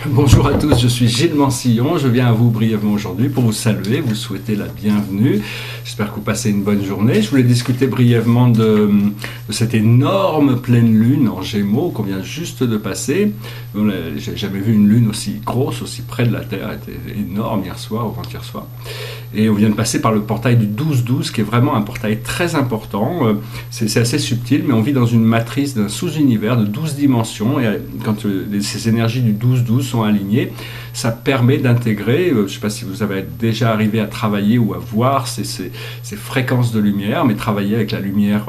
Bonjour à tous, je suis Gilles Mansillon, je viens à vous brièvement aujourd'hui pour vous saluer, vous souhaiter la bienvenue. J'espère que vous passez une bonne journée. Je voulais discuter brièvement de cette énorme pleine lune en Gémeaux qu'on vient juste de passer. J'ai jamais vu une lune aussi grosse, aussi près de la Terre, elle était énorme hier soir ou avant-hier soir. Et on vient de passer par le portail du 12-12 qui est vraiment un portail très important. C'est assez subtil, mais on vit dans une matrice d'un sous-univers de 12 dimensions. Et quand ces énergies du 12-12 sont alignées, ça permet d'intégrer, je ne sais pas si vous avez déjà arrivé à travailler ou à voir ces fréquences de lumière, mais travailler avec la lumière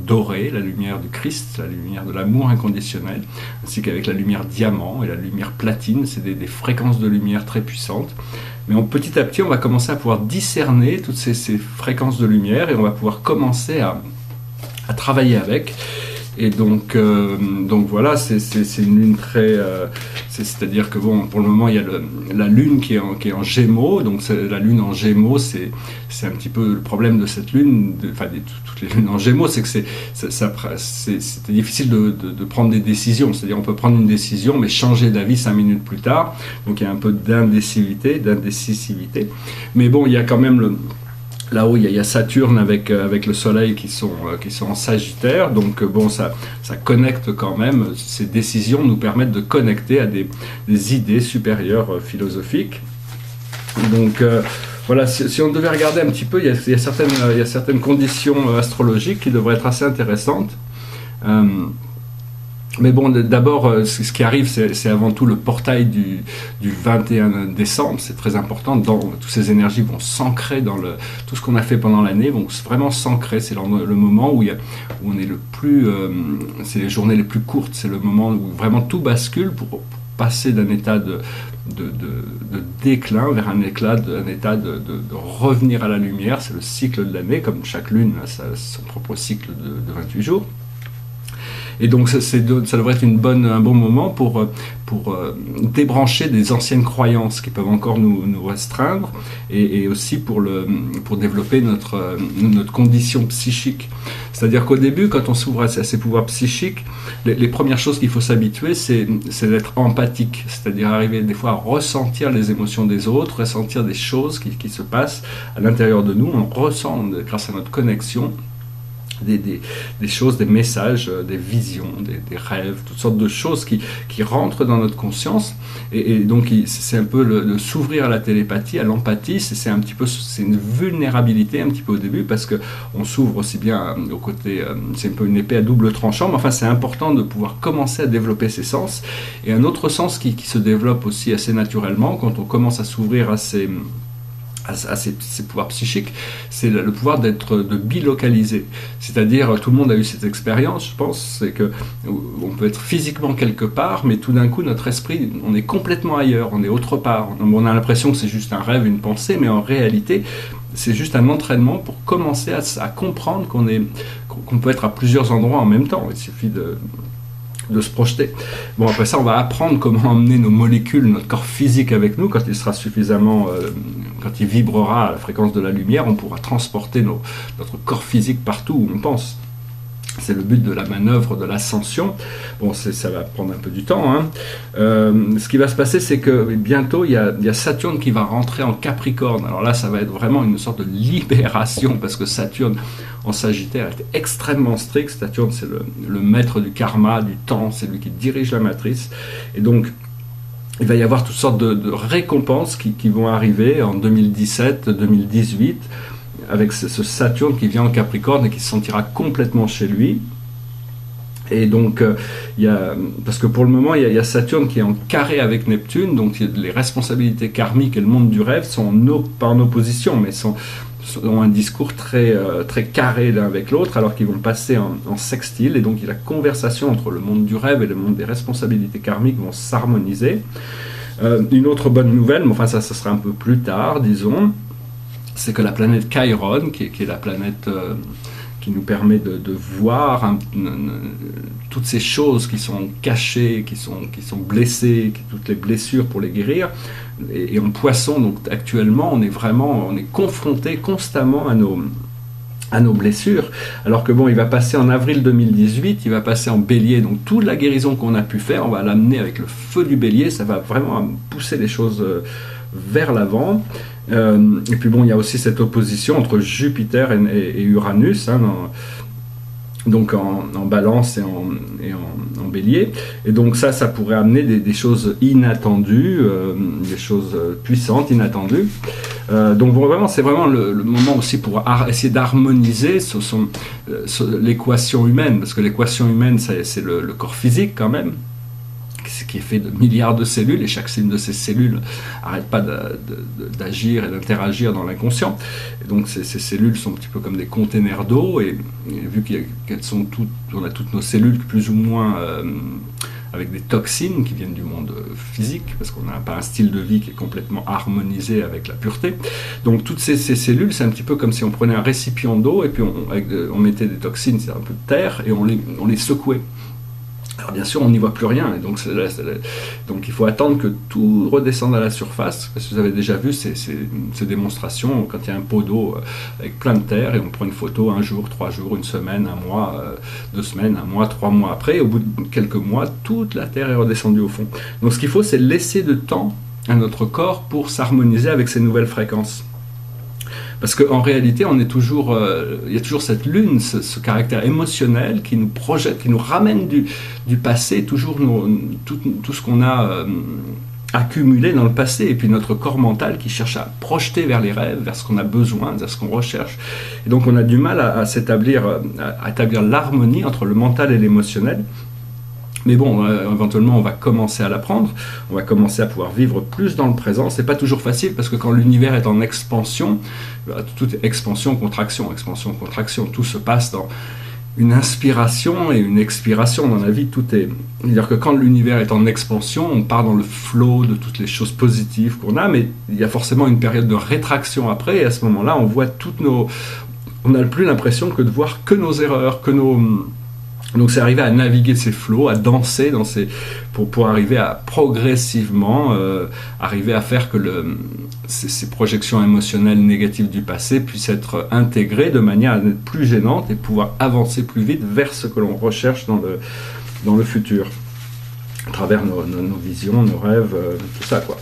dorée, la lumière du Christ, la lumière de l'amour inconditionnel, ainsi qu'avec la lumière diamant et la lumière platine. C'est des fréquences de lumière très puissantes. Mais petit à petit, on va commencer à pouvoir discerner toutes ces fréquences de lumière et on va pouvoir commencer à travailler avec. Et donc voilà, c'est une lune très... c'est-à-dire que bon, pour le moment, il y a la lune qui est en Gémeaux. Donc la lune en Gémeaux, c'est un petit peu le problème de cette lune, toutes les lunes en Gémeaux, c'est que c'était difficile de prendre des décisions. C'est-à-dire on peut prendre une décision, mais changer d'avis 5 minutes plus tard. Donc il y a un peu d'indécisivité. Mais bon, il y a quand même là-haut, il y a Saturne avec le Soleil qui sont en Sagittaire, donc bon, ça connecte quand même. Ces décisions nous permettent de connecter à des idées supérieures philosophiques. Donc voilà, si on devait regarder un petit peu, il y a certaines conditions astrologiques qui devraient être assez intéressantes. Mais bon, d'abord, ce qui arrive, c'est avant tout le portail du 21 décembre, c'est très important. Toutes ces énergies vont s'ancrer dans tout ce qu'on a fait pendant l'année, vont vraiment s'ancrer. C'est le moment où on est le plus... c'est les journées les plus courtes, c'est le moment où vraiment tout bascule pour passer d'un état de déclin vers un état de revenir à la lumière. C'est le cycle de l'année, comme chaque lune a son propre cycle de 28 jours. Et donc ça devrait être un bon moment pour débrancher des anciennes croyances qui peuvent encore nous restreindre et aussi pour développer notre condition psychique. C'est-à-dire qu'au début, quand on s'ouvre à ces pouvoirs psychiques, les premières choses qu'il faut s'habituer, c'est d'être empathique, c'est-à-dire arriver des fois à ressentir les émotions des autres, ressentir des choses qui se passent à l'intérieur de nous. On ressent, grâce à notre connexion, des choses, des messages, des visions, des rêves, toutes sortes de choses qui rentrent dans notre conscience et donc c'est un peu de s'ouvrir à la télépathie, à l'empathie. C'est une vulnérabilité un petit peu au début parce que on s'ouvre aussi bien au côté, c'est un peu une épée à double tranchant, mais enfin c'est important de pouvoir commencer à développer ses sens. Et un autre sens qui se développe aussi assez naturellement quand on commence à s'ouvrir à ces pouvoirs psychiques, c'est le pouvoir de bilocaliser. C'est-à-dire, tout le monde a eu cette expérience, je pense, c'est qu'on peut être physiquement quelque part, mais tout d'un coup, notre esprit, on est complètement ailleurs, on est autre part. On a l'impression que c'est juste un rêve, une pensée, mais en réalité, c'est juste un entraînement pour commencer à comprendre qu'on peut être à plusieurs endroits en même temps. Il suffit de se projeter. Bon, après ça, on va apprendre comment emmener nos molécules, notre corps physique avec nous. Quand il sera suffisamment, quand il vibrera à la fréquence de la lumière, on pourra transporter notre corps physique partout où on pense. C'est le but de la manœuvre de l'ascension. Bon, ça va prendre un peu du temps, hein. Ce qui va se passer, c'est que bientôt, il y a Saturne qui va rentrer en Capricorne. Alors là, ça va être vraiment une sorte de libération, parce que Saturne, en Sagittaire, est extrêmement strict. Saturne, c'est le maître du karma, du temps, c'est lui qui dirige la matrice. Et donc, il va y avoir toutes sortes de récompenses qui vont arriver en 2017, 2018, avec ce Saturne qui vient en Capricorne et qui se sentira complètement chez lui. Et donc, parce que pour le moment, il y a Saturne qui est en carré avec Neptune, donc les responsabilités karmiques et le monde du rêve sont pas en opposition, mais ont un discours très carré l'un avec l'autre, alors qu'ils vont passer en sextile, et donc la conversation entre le monde du rêve et le monde des responsabilités karmiques vont s'harmoniser. Une autre bonne nouvelle, mais enfin ça sera un peu plus tard, disons, c'est que la planète Chiron, qui est la planète qui nous permet de voir toutes ces choses qui sont cachées, qui sont blessées, toutes les blessures pour les guérir. Et en Poisson, donc actuellement, on est confronté constamment à nos blessures, alors que bon, il va passer en avril 2018, il va passer en bélier, donc toute la guérison qu'on a pu faire, on va l'amener avec le feu du bélier, ça va vraiment pousser les choses vers l'avant. Et puis bon, il y a aussi cette opposition entre Jupiter et Uranus, hein, donc en balance et en bélier, et donc ça pourrait amener des choses inattendues, des choses puissantes, inattendues. Donc bon, vraiment, c'est vraiment le moment aussi pour essayer d'harmoniser l'équation humaine, parce que l'équation humaine, c'est le corps physique quand même, qui est fait de milliards de cellules, et chacune de ces cellules n'arrête pas d'agir et d'interagir dans l'inconscient. Et donc ces cellules sont un petit peu comme des containers d'eau, et vu qu'on a toutes nos cellules plus ou moins avec des toxines qui viennent du monde physique, parce qu'on n'a pas un style de vie qui est complètement harmonisé avec la pureté. Donc toutes ces cellules, c'est un petit peu comme si on prenait un récipient d'eau, et puis on mettait des toxines, c'est un peu de terre, et on les secouait. Alors bien sûr, on n'y voit plus rien, et donc il faut attendre que tout redescende à la surface, parce que vous avez déjà vu ces démonstrations, quand il y a un pot d'eau avec plein de terre, et on prend une photo 1 jour, 3 jours, 1 semaine, 1 mois, 2 semaines, 1 mois, 3 mois après, et au bout de quelques mois, toute la terre est redescendue au fond. Donc ce qu'il faut, c'est laisser de temps à notre corps pour s'harmoniser avec ces nouvelles fréquences. Parce qu'en réalité, il y a toujours cette lune, ce caractère émotionnel qui nous projette, qui nous ramène du passé, toujours tout ce qu'on a accumulé dans le passé, et puis notre corps mental qui cherche à projeter vers les rêves, vers ce qu'on a besoin, vers ce qu'on recherche. Et donc on a du mal à établir l'harmonie entre le mental et l'émotionnel. Mais bon, éventuellement, on va commencer à l'apprendre, on va commencer à pouvoir vivre plus dans le présent. C'est pas toujours facile, parce que quand l'univers est en expansion, tout est expansion, contraction, tout se passe dans une inspiration et une expiration dans la vie. Tout est... C'est-à-dire que quand l'univers est en expansion, on part dans le flow de toutes les choses positives qu'on a, mais il y a forcément une période de rétraction après, et à ce moment-là, on voit on n'a plus l'impression que de voir que nos erreurs, Donc c'est arriver à naviguer ces flots, à danser pour arriver à progressivement arriver à faire que ces projections émotionnelles négatives du passé puissent être intégrées de manière à n'être plus gênantes et pouvoir avancer plus vite vers ce que l'on recherche dans le futur, à travers nos visions, nos rêves, tout ça quoi.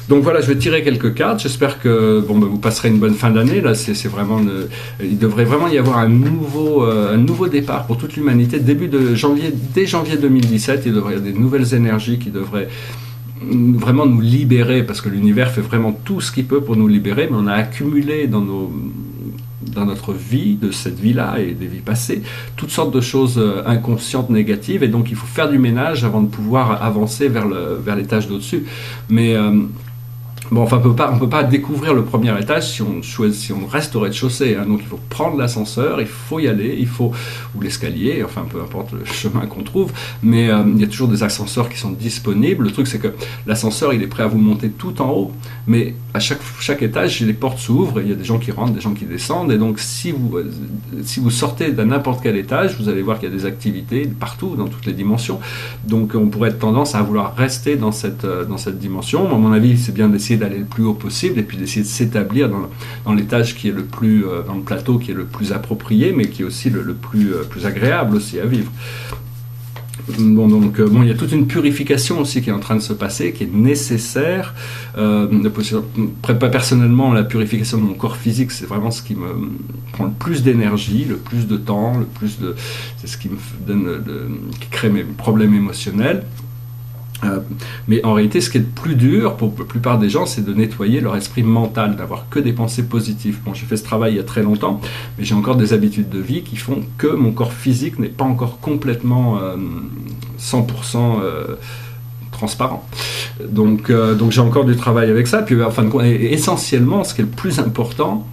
Donc voilà, je vais tirer quelques cartes. J'espère que vous passerez une bonne fin d'année. Là, c'est vraiment il devrait vraiment y avoir un nouveau départ pour toute l'humanité. Dès janvier 2017, il devrait y avoir des nouvelles énergies qui devraient vraiment nous libérer, parce que l'univers fait vraiment tout ce qu'il peut pour nous libérer, mais on a accumulé dans notre vie, de cette vie-là et des vies passées, toutes sortes de choses inconscientes, négatives, et donc il faut faire du ménage avant de pouvoir avancer vers l'étage d'au-dessus. Mais on ne peut pas découvrir le premier étage si on reste au rez-de-chaussée, hein. Donc il faut prendre l'ascenseur, il faut y aller, ou l'escalier, enfin peu importe le chemin qu'on trouve, mais il y a toujours des ascenseurs qui sont disponibles. Le truc, c'est que l'ascenseur, il est prêt à vous monter tout en haut, mais à chaque étage, les portes s'ouvrent, il y a des gens qui rentrent, des gens qui descendent, et donc si vous sortez d'un n'importe quel étage, vous allez voir qu'il y a des activités partout, dans toutes les dimensions. Donc on pourrait être tendance à vouloir rester dans cette dimension. À mon avis, c'est bien d'essayer d'aller le plus haut possible, et puis d'essayer de s'établir dans l'étage qui est le plus, dans le plateau qui est le plus approprié, mais qui est aussi le plus agréable aussi à vivre. Il y a toute une purification aussi qui est en train de se passer, qui est nécessaire. Personnellement, la purification de mon corps physique, c'est vraiment ce qui me prend le plus d'énergie, le plus de temps, c'est ce qui me donne, qui crée mes problèmes émotionnels. Mais en réalité, ce qui est le plus dur pour la plupart des gens, c'est de nettoyer leur esprit mental, d'avoir que des pensées positives. J'ai fait ce travail il y a très longtemps, mais j'ai encore des habitudes de vie qui font que mon corps physique n'est pas encore complètement 100% transparent. Donc j'ai encore du travail avec ça. Puis en fin de compte, essentiellement, ce qui est le plus important,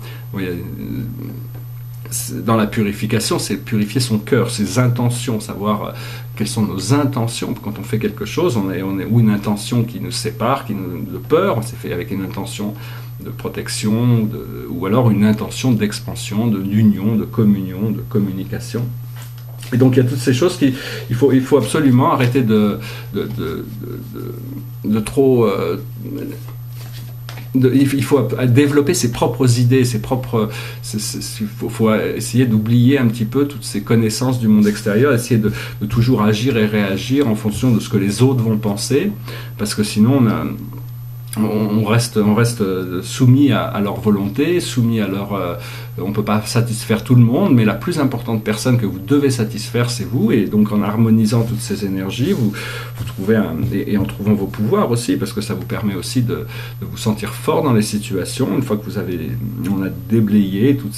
dans la purification, c'est purifier son cœur, ses intentions, savoir quelles sont nos intentions. Quand on fait quelque chose, on est ou une intention qui nous sépare, de peur, c'est fait avec une intention de protection, ou alors une intention d'expansion, d'union, de communion, de communication. Et donc il y a toutes ces choses il faut absolument arrêter de trop il faut développer ses propres idées, faut essayer d'oublier un petit peu toutes ces connaissances du monde extérieur, essayer de toujours agir et réagir en fonction de ce que les autres vont penser, parce que sinon on reste soumis à leur volonté, soumis à leur... on ne peut pas satisfaire tout le monde, mais la plus importante personne que vous devez satisfaire, c'est vous. Et donc en harmonisant toutes ces énergies, vous trouvez et en trouvant vos pouvoirs aussi, parce que ça vous permet aussi de vous sentir fort dans les situations. Une fois que on a déblayé toutes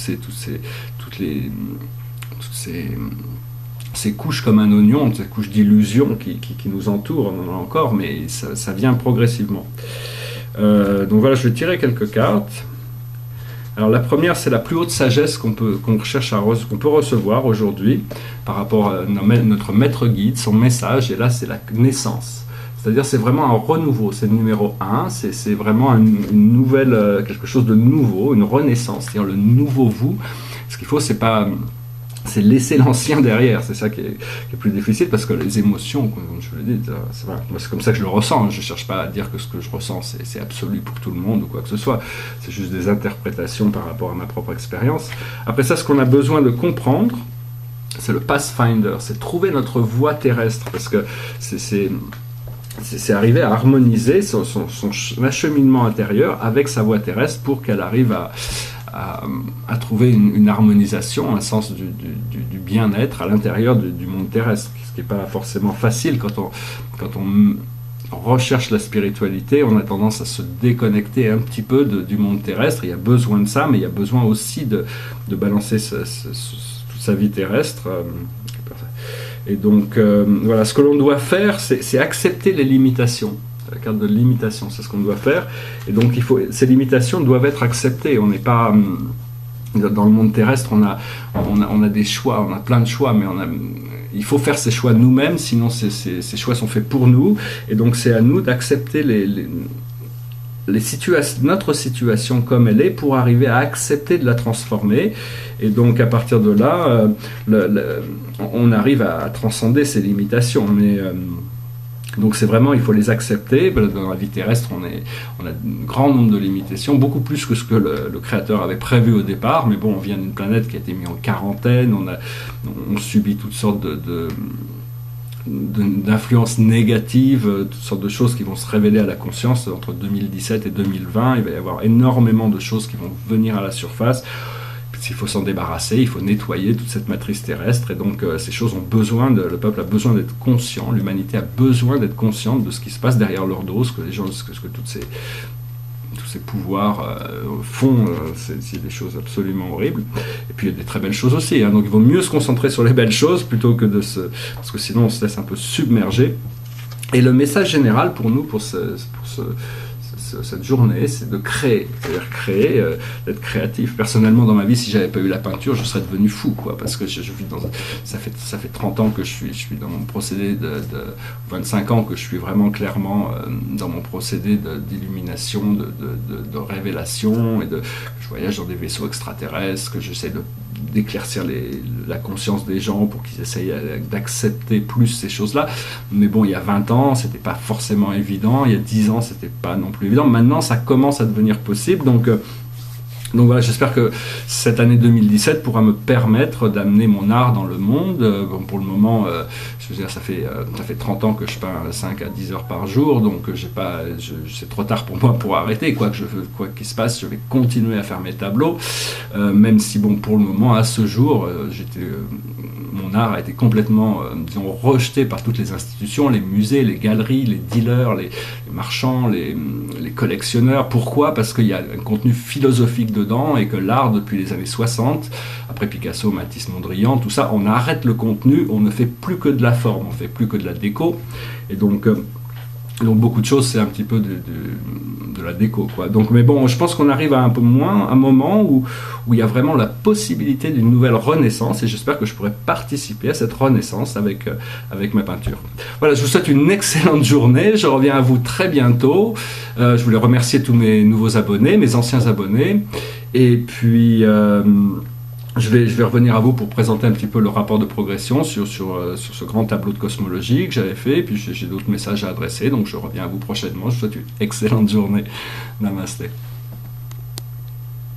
ces couches comme un oignon, ces couches d'illusions qui nous entourent, on en a encore, mais ça vient progressivement. Donc voilà, je vais tirer quelques cartes. Alors la première, c'est la plus haute sagesse qu'on peut recevoir aujourd'hui par rapport à notre maître guide, son message, et là c'est la naissance. C'est-à-dire c'est vraiment un renouveau, c'est le numéro 1, c'est vraiment une nouvelle, quelque chose de nouveau, une renaissance, c'est-à-dire le nouveau vous. Ce qu'il faut, c'est laisser l'ancien derrière, c'est ça qui est plus difficile, parce que les émotions, comme je l'ai dit, c'est comme ça que je le ressens, je ne cherche pas à dire que ce que je ressens c'est absolu pour tout le monde ou quoi que ce soit, c'est juste des interprétations par rapport à ma propre expérience. Après ça, ce qu'on a besoin de comprendre, c'est le Pathfinder, c'est trouver notre voie terrestre, parce que c'est arriver à harmoniser son acheminement intérieur avec sa voie terrestre pour qu'elle arrive à trouver une harmonisation, un sens du bien-être à l'intérieur du monde terrestre, ce qui n'est pas forcément facile quand on recherche la spiritualité. On a tendance à se déconnecter un petit peu du monde terrestre. Il y a besoin de ça, mais il y a besoin aussi de balancer toute sa vie terrestre. Et donc voilà, ce que l'on doit faire, c'est accepter les limitations. La carte de limitation, c'est ce qu'on doit faire. Et donc ces limitations doivent être acceptées. On n'est pas dans le monde terrestre, on a des choix, on a plein de choix, mais il faut faire ces choix nous-mêmes, sinon ces choix sont faits pour nous. Et donc c'est à nous d'accepter notre situation comme elle est pour arriver à accepter de la transformer. Et donc à partir de là, on arrive à transcender ces limitations. Mais donc c'est vraiment, il faut les accepter. Dans la vie terrestre, on a un grand nombre de limitations, beaucoup plus que ce que le créateur avait prévu au départ. Mais bon, on vient d'une planète qui a été mise en quarantaine, on subit toutes sortes d'influences négatives, toutes sortes de choses qui vont se révéler à la conscience entre 2017 et 2020. Il va y avoir énormément de choses qui vont venir à la surface. Il faut s'en débarrasser, il faut nettoyer toute cette matrice terrestre, et donc ces choses ont besoin, le peuple a besoin d'être conscient, l'humanité a besoin d'être consciente de ce qui se passe derrière leur dos, ce que tous ces pouvoirs font, c'est des choses absolument horribles. Et puis il y a des très belles choses aussi, donc il vaut mieux se concentrer sur les belles choses plutôt que parce que sinon on se laisse un peu submerger. Et le message général pour nous, pour cette journée, c'est de créer, c'est-à-dire créer, d'être créatif. Personnellement, dans ma vie, si j'avais pas eu la peinture, je serais devenu fou, parce que je vis ça fait 30 ans que je suis dans mon procédé de 25 ans que je suis vraiment clairement dans mon procédé d'illumination, de révélation, et que je voyage dans des vaisseaux extraterrestres, que j'essaie d'éclaircir la conscience des gens pour qu'ils essayent d'accepter plus ces choses-là. Mais bon, il y a 20 ans, c'était pas forcément évident. Il y a 10 ans, c'était pas non plus évident. Maintenant, ça commence à devenir possible. Donc voilà, j'espère que cette année 2017 pourra me permettre d'amener mon art dans le monde. Bon, pour le moment, je veux dire, ça fait 30 ans que je peins 5 à 10 heures par jour, donc c'est trop tard pour moi pour arrêter. Quoi qu'il se passe, je vais continuer à faire mes tableaux, même si, bon, pour le moment, à ce jour, mon art a été complètement, disons, rejeté par toutes les institutions, les musées, les galeries, les dealers, les marchands, les collectionneurs. Pourquoi ? Parce qu'il y a un contenu philosophique dedans, et que l'art, depuis les années 60, après Picasso, Matisse, Mondrian, tout ça, on arrête le contenu, on ne fait plus que de la forme, on ne fait plus que de la déco. Et donc beaucoup de choses, c'est un petit peu de la déco, quoi. Donc, mais bon, je pense qu'on arrive à un moment où il y a vraiment la possibilité d'une nouvelle renaissance, et j'espère que je pourrai participer à cette renaissance avec ma peinture. Voilà, je vous souhaite une excellente journée, je reviens à vous très bientôt. Je voulais remercier tous mes nouveaux abonnés, mes anciens abonnés, et puis je vais revenir à vous pour présenter un petit peu le rapport de progression sur ce grand tableau de cosmologie que j'avais fait, et puis j'ai d'autres messages à adresser, donc je reviens à vous prochainement. Je vous souhaite une excellente journée. Namasté.